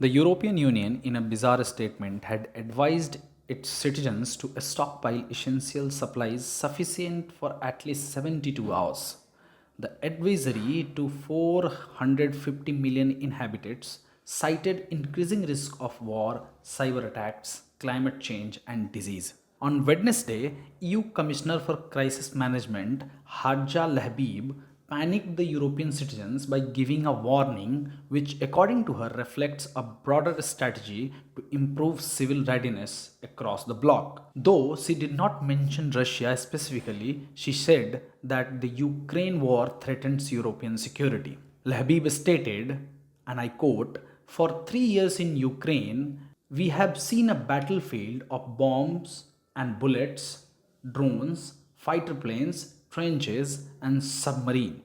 The European Union, in a bizarre statement, had advised its citizens to stockpile essential supplies sufficient for at least 72 hours. The advisory to 450 million inhabitants cited increasing risk of war, cyber attacks, climate change, and disease. On Wednesday, EU Commissioner for Crisis Management Hadja Lahbib panicked the European citizens by giving a warning which, according to her, reflects a broader strategy to improve civil readiness across the bloc. Though she did not mention Russia specifically, she said that the Ukraine war threatens European security. Lahbib stated, and I quote, "For 3 years in Ukraine, we have seen a battlefield of bombs and bullets, drones, fighter planes, trenches, and submarine.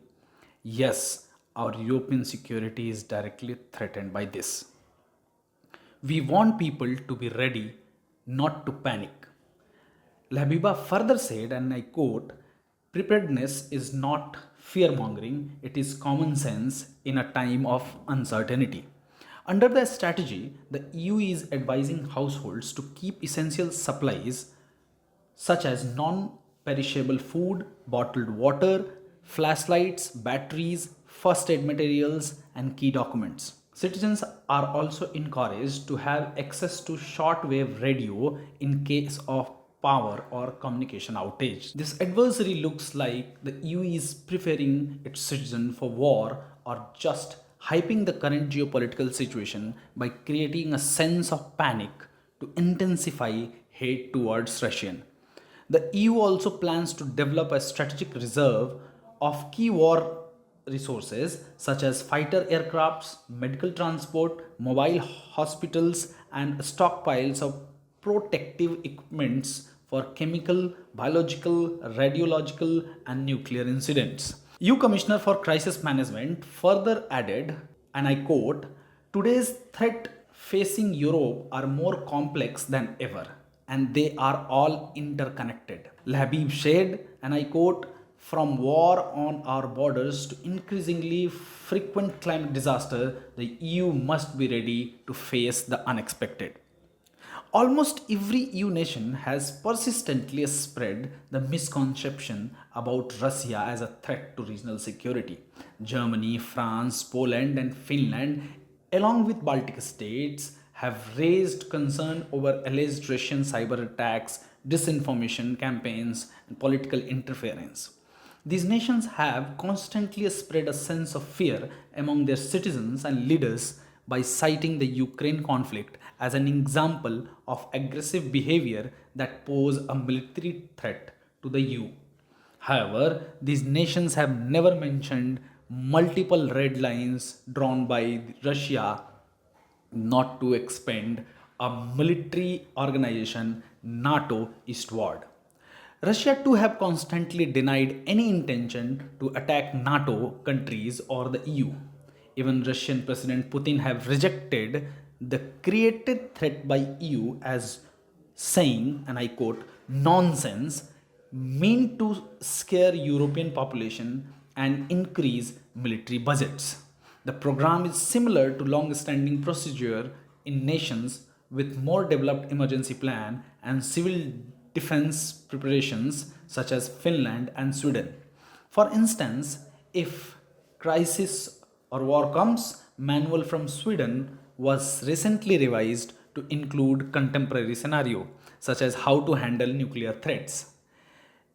Yes, our European security is directly threatened by this. We want people to be ready, not to panic." Labiba further said, and I quote, "Preparedness is not fear mongering, it is common sense in a time of uncertainty." Under the strategy, the EU is advising households to keep essential supplies such as non perishable food, bottled water, flashlights, batteries, first aid materials, and key documents. Citizens are also encouraged to have access to shortwave radio in case of power or communication outage. This advisory looks like the EU is preparing its citizens for war or just hyping the current geopolitical situation by creating a sense of panic to intensify hate towards Russia. The EU also plans to develop a strategic reserve of key war resources such as fighter aircrafts, medical transport, mobile hospitals, and stockpiles of protective equipments for chemical, biological, radiological, and nuclear incidents. EU Commissioner for Crisis Management further added, and I quote, "Today's threat facing Europe are more complex than ever, and they are all interconnected." Labib said, and I quote, "From war on our borders to increasingly frequent climate disaster, the EU must be ready to face the unexpected." Almost every EU nation has persistently spread the misconception about Russia as a threat to regional security. Germany, France, Poland, and Finland, along with Baltic states, have raised concern over alleged Russian cyber attacks, disinformation campaigns, and political interference. These nations have constantly spread a sense of fear among their citizens and leaders by citing the Ukraine conflict as an example of aggressive behavior that pose a military threat to the EU. However, these nations have never mentioned multiple red lines drawn by Russia not to expand a military organization, NATO, eastward. Russia too have constantly denied any intention to attack NATO countries or the EU. Even Russian President Putin have rejected the created threat by EU as saying, and I quote, "nonsense meant to scare European population and increase military budgets." The program is similar to long-standing procedure in nations with more developed emergency plan and civil defense preparations such as Finland and Sweden. For instance, if crisis or war comes, manual from Sweden was recently revised to include contemporary scenario such as how to handle nuclear threats.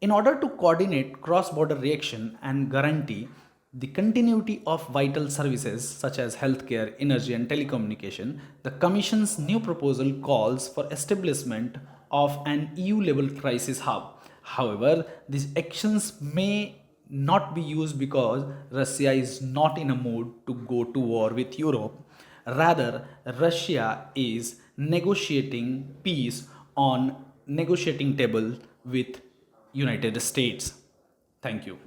In order to coordinate cross-border reaction and guarantee the continuity of vital services such as healthcare, energy, and telecommunication, the Commission's new proposal calls for establishment of an EU-level crisis hub. However, these actions may not be used because Russia is not in a mood to go to war with Europe. Rather, Russia is negotiating peace on negotiating table with United States. Thank you.